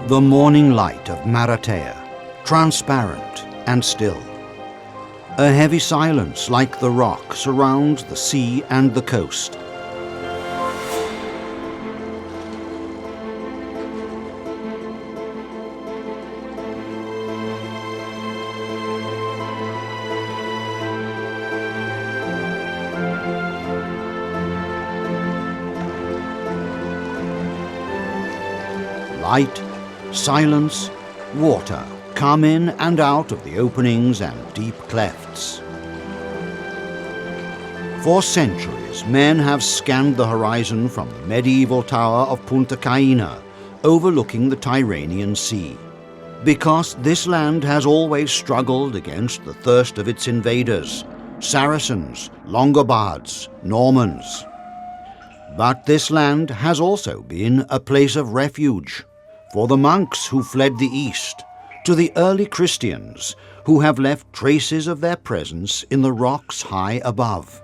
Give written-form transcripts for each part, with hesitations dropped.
The morning light of Maratea, transparent and still. A heavy silence like the rock surrounds the sea and the coast. Light, silence, water come in and out of the openings and deep clefts. For centuries, men have scanned the horizon from the medieval tower of Punta Caina, overlooking the Tyrrhenian Sea, because this land has always struggled against the thirst of its invaders, Saracens, Longobards, Normans. But this land has also been a place of refuge for the monks who fled the east, to the early Christians who have left traces of their presence in the rocks high above,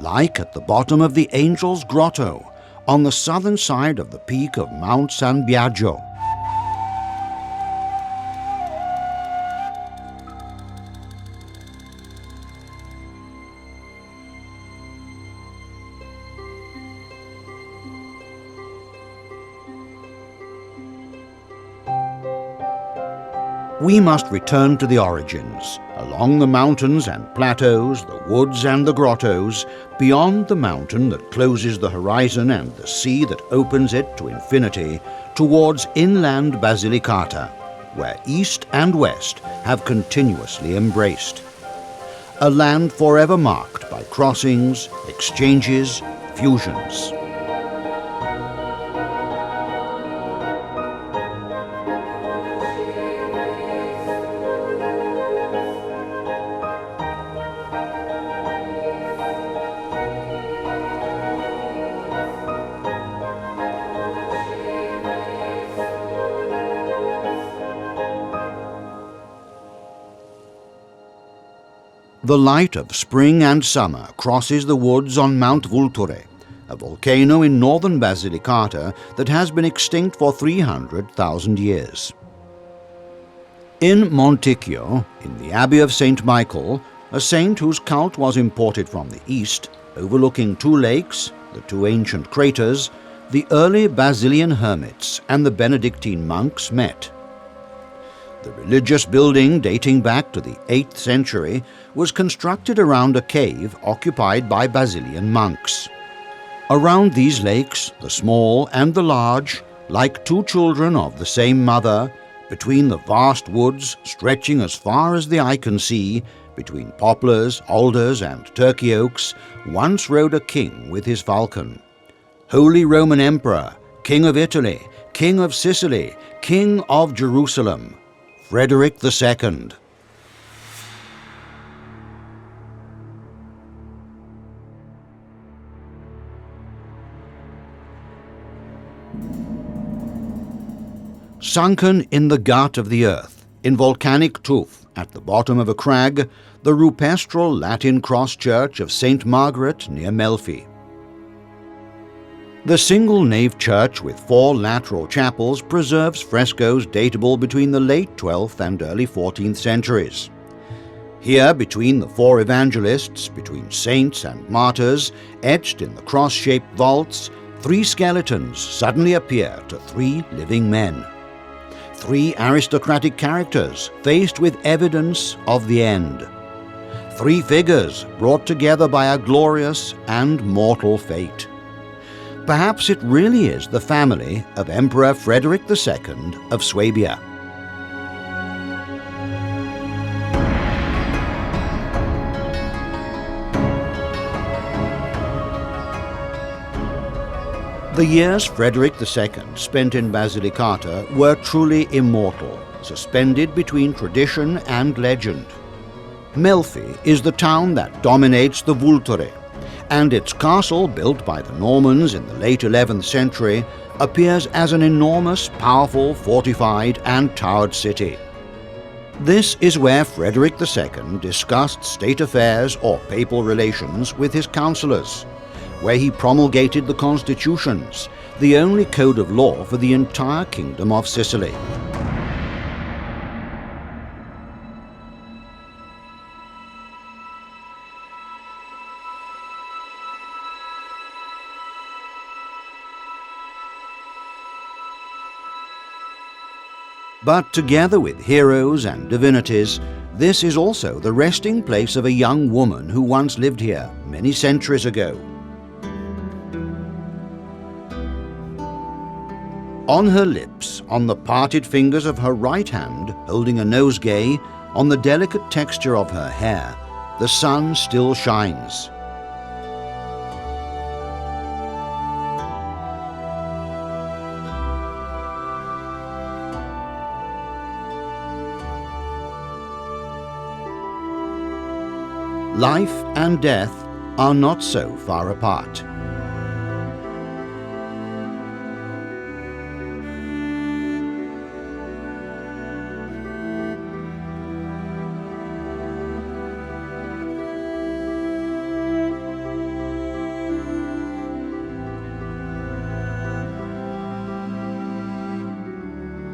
like at the bottom of the Angel's Grotto on the southern side of the peak of Mount San Biagio. We must return to the origins, along the mountains and plateaus, the woods and the grottos, beyond the mountain that closes the horizon and the sea that opens it to infinity, towards inland Basilicata, where east and west have continuously embraced. A land forever marked by crossings, exchanges, fusions. The light of spring and summer crosses the woods on Mount Vulture, a volcano in northern Basilicata that has been extinct for 300,000 years. In Monticchio, in the Abbey of St. Michael, a saint whose cult was imported from the east, overlooking two lakes, the two ancient craters, the early Basilian hermits and the Benedictine monks met. The religious building, dating back to the 8th century, was constructed around a cave occupied by Basilian monks. Around these lakes, the small and the large, like two children of the same mother, between the vast woods stretching as far as the eye can see, between poplars, alders and turkey oaks, once rode a king with his falcon. Holy Roman Emperor, King of Italy, King of Sicily, King of Jerusalem, Frederick II. Sunken in the gut of the earth, in volcanic tuff at the bottom of a crag, the rupestral Latin cross church of St. Margaret near Melfi. The single-nave church with 4 lateral chapels preserves frescoes datable between the late 12th and early 14th centuries. Here, between the 4 evangelists, between saints and martyrs, etched in the cross-shaped vaults, 3 skeletons suddenly appear to 3 living men. 3 aristocratic characters faced with evidence of the end. 3 figures brought together by a glorious and mortal fate. Perhaps it really is the family of Emperor Frederick II of Swabia. The years Frederick II spent in Basilicata were truly immortal, suspended between tradition and legend. Melfi is the town that dominates the Vulture, and its castle, built by the Normans in the late 11th century, appears as an enormous, powerful, fortified and towered city. This is where Frederick II discussed state affairs or papal relations with his councillors, where he promulgated the constitutions, the only code of law for the entire kingdom of Sicily. But together with heroes and divinities, this is also the resting place of a young woman who once lived here many centuries ago. On her lips, on the parted fingers of her right hand holding a nosegay, on the delicate texture of her hair, the sun still shines. Life and death are not so far apart.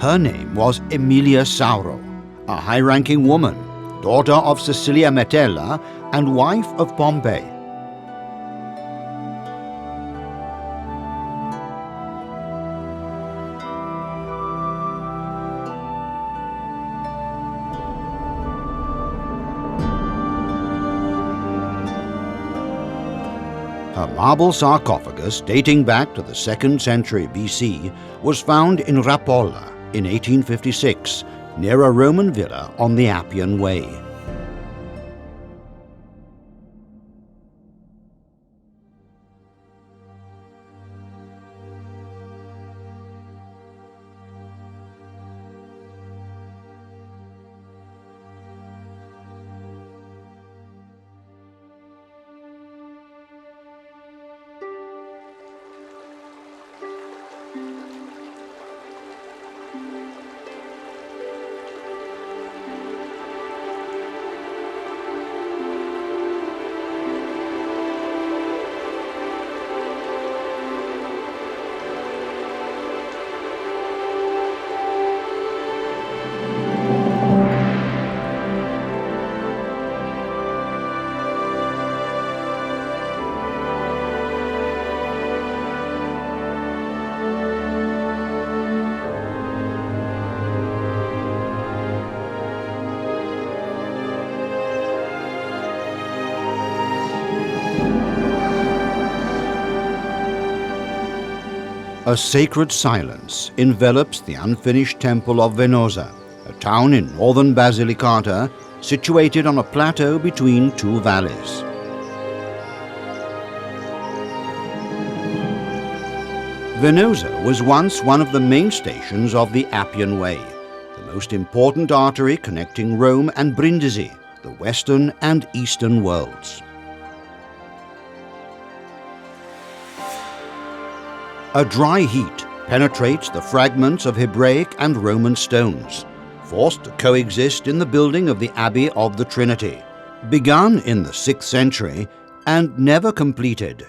Her name was Emilia Sauro, a high-ranking woman, daughter of Cecilia Metella and wife of Pompey. Her marble sarcophagus, dating back to the 2nd century BC, was found in Rapalla in 1856, near a Roman villa on the Appian Way. A sacred silence envelops the unfinished temple of Venosa, a town in northern Basilicata, situated on a plateau between two valleys. Venosa was once one of the main stations of the Appian Way, the most important artery connecting Rome and Brindisi, the western and eastern worlds. A dry heat penetrates the fragments of Hebraic and Roman stones, forced to coexist in the building of the Abbey of the Trinity, begun in the 6th century and never completed.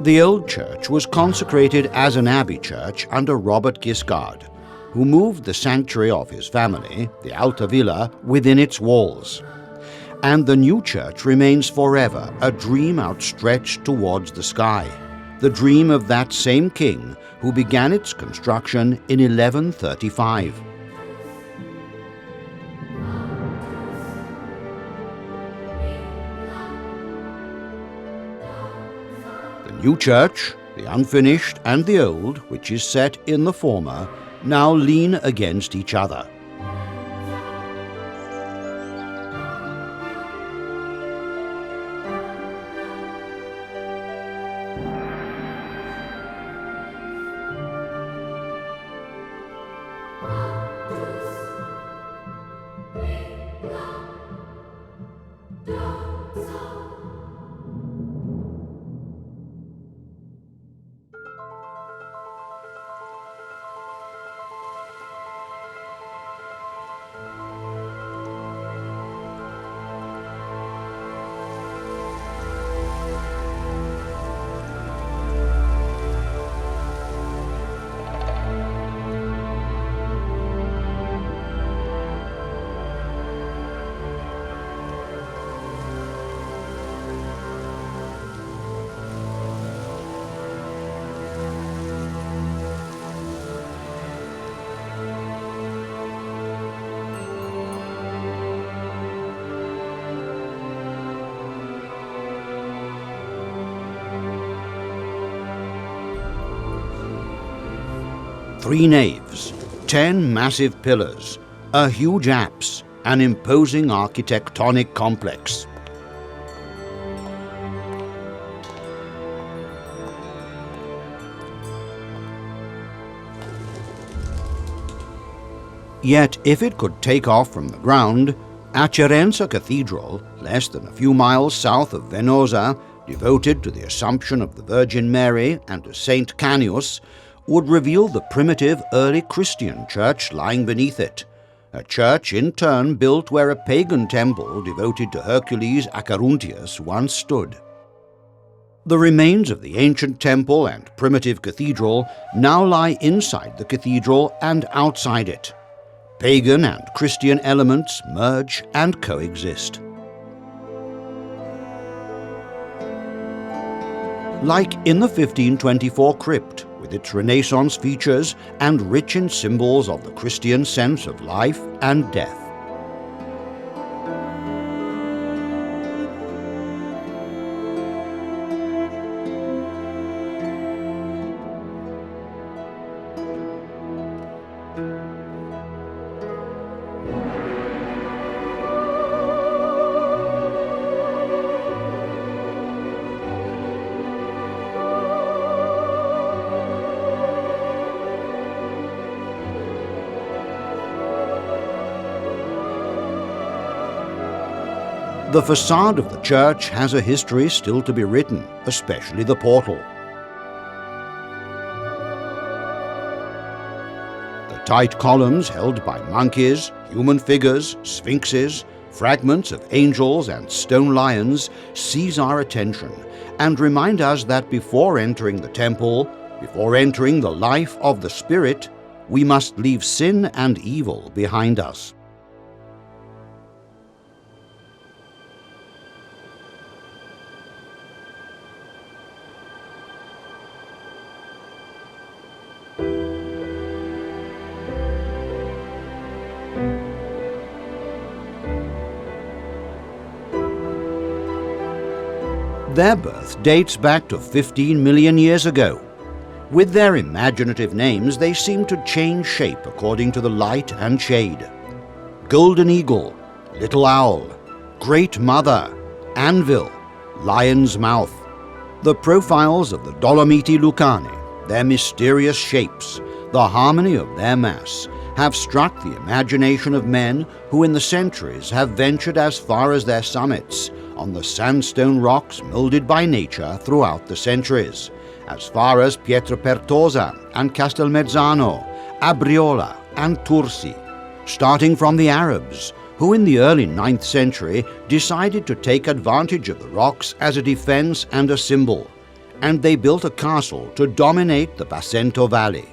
The old church was consecrated as an abbey church under Robert Guiscard, who moved the sanctuary of his family, the Alta Villa, within its walls. And the new church remains forever a dream outstretched towards the sky, the dream of that same king who began its construction in 1135. New church, the unfinished, and the old, which is set in the former, now lean against each other. 3 naves, 10 massive pillars, a huge apse, an imposing architectonic complex. Yet if it could take off from the ground, Acerenza Cathedral, less than a few miles south of Venosa, devoted to the Assumption of the Virgin Mary and to Saint Canius, would reveal the primitive early Christian church lying beneath it, a church in turn built where a pagan temple devoted to Hercules Acaruntius once stood. The remains of the ancient temple and primitive cathedral now lie inside the cathedral and outside it. Pagan and Christian elements merge and coexist. Like in the 1524 crypt, with its Renaissance features and rich in symbols of the Christian sense of life and death. The facade of the church has a history still to be written, especially the portal. The tight columns held by monkeys, human figures, sphinxes, fragments of angels and stone lions seize our attention and remind us that before entering the temple, before entering the life of the Spirit, we must leave sin and evil behind us. Their birth dates back to 15 million years ago. With their imaginative names, they seem to change shape according to the light and shade. Golden Eagle, Little Owl, Great Mother, Anvil, Lion's Mouth. The profiles of the Dolomiti Lucani, their mysterious shapes, the harmony of their mass, have struck the imagination of men who in the centuries have ventured as far as their summits on the sandstone rocks moulded by nature throughout the centuries, as far as Pietrapertosa and Castelmezzano, Abriola and Tursi, starting from the Arabs, who in the early 9th century decided to take advantage of the rocks as a defense and a symbol, and they built a castle to dominate the Basento Valley.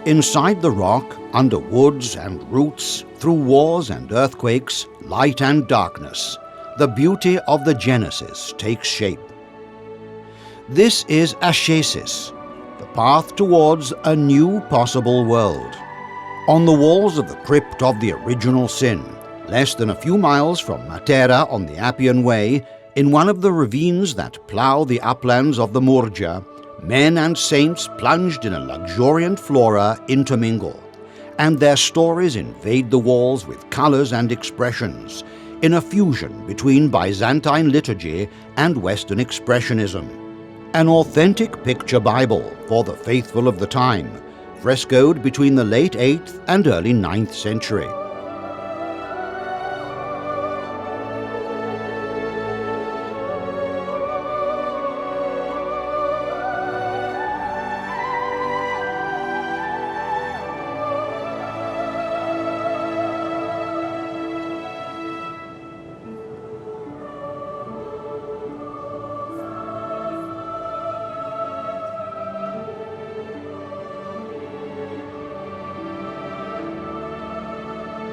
Inside the rock, under woods and roots, through wars and earthquakes, light and darkness, the beauty of the Genesis takes shape. This is ascesis, the path towards a new possible world. On the walls of the crypt of the original sin, less than a few miles from Matera on the Appian Way, In one of the ravines that plough the uplands of the Murgia, men and saints plunged in a luxuriant flora intermingle, and their stories invade the walls with colours and expressions, in a fusion between Byzantine liturgy and Western expressionism. An authentic picture Bible for the faithful of the time, frescoed between the late 8th and early 9th century.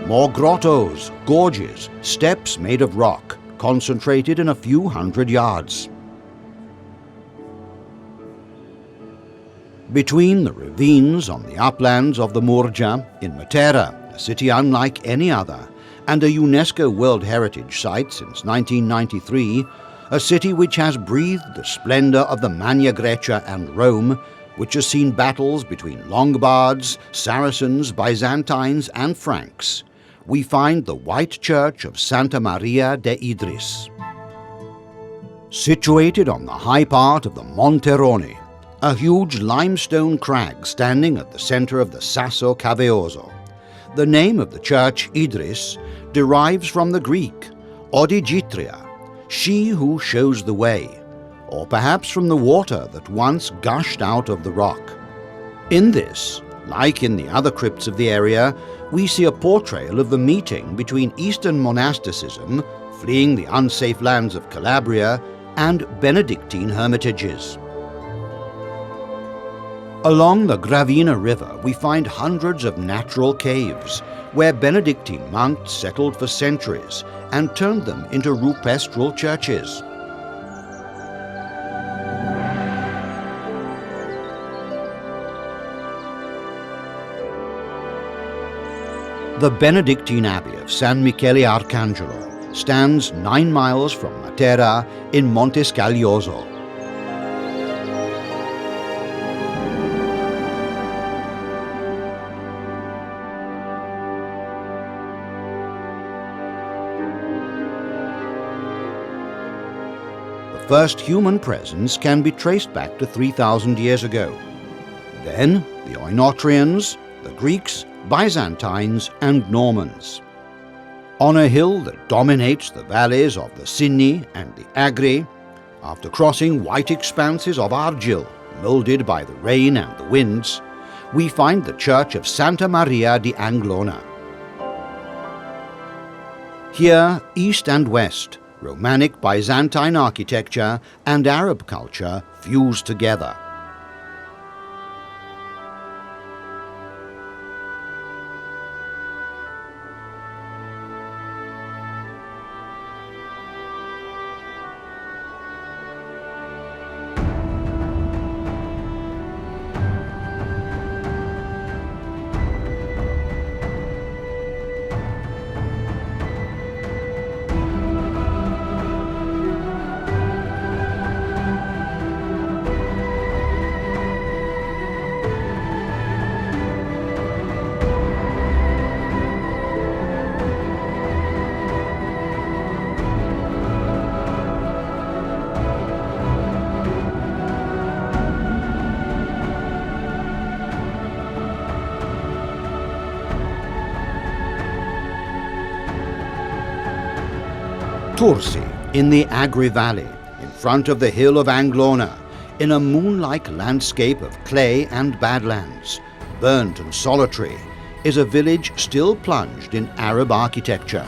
More grottos, gorges, steps made of rock, concentrated in a few hundred yards. Between the ravines on the uplands of the Murgia, in Matera, a city unlike any other, and a UNESCO World Heritage Site since 1993, a city which has breathed the splendour of the Magna Grecia and Rome, which has seen battles between Longobards, Saracens, Byzantines and Franks, we find the white church of Santa Maria de Idris. Situated on the high part of the Monte Roni, a huge limestone crag standing at the centre of the Sasso Caveoso. The name of the church, Idris, derives from the Greek, Odigitria, she who shows the way, or perhaps from the water that once gushed out of the rock. In this, like in the other crypts of the area, we see a portrayal of the meeting between Eastern monasticism, fleeing the unsafe lands of Calabria, and Benedictine hermitages. Along the Gravina River, we find hundreds of natural caves, where Benedictine monks settled for centuries and turned them into rupestral churches. The Benedictine Abbey of San Michele Arcangelo stands 9 miles from Matera in Monte Scaglioso. The first human presence can be traced back to 3,000 years ago. Then the Oinotrians, the Greeks, Byzantines and Normans. On a hill that dominates the valleys of the Cinni and the Agri, after crossing white expanses of argil moulded by the rain and the winds, we find the church of Santa Maria di Anglona. Here, east and west, Romanic Byzantine architecture and Arab culture fuse together. Tursi, in the Agri Valley, in front of the hill of Anglona, in a moon-like landscape of clay and badlands, burnt and solitary, is a village still plunged in Arab architecture.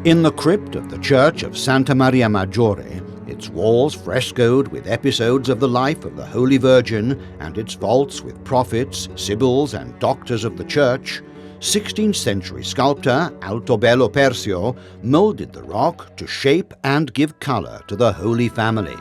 In the crypt of the church of Santa Maria Maggiore, its walls frescoed with episodes of the life of the Holy Virgin and its vaults with prophets, sibyls and doctors of the church, 16th century sculptor Altobello Persio moulded the rock to shape and give colour to the Holy Family.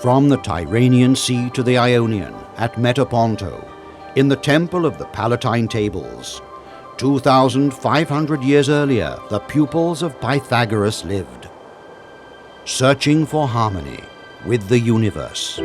from the Tyrrhenian Sea to the Ionian at Metaponto, in the Temple of the Palatine Tables. 2,500 years earlier, the pupils of Pythagoras lived, searching for harmony with the universe.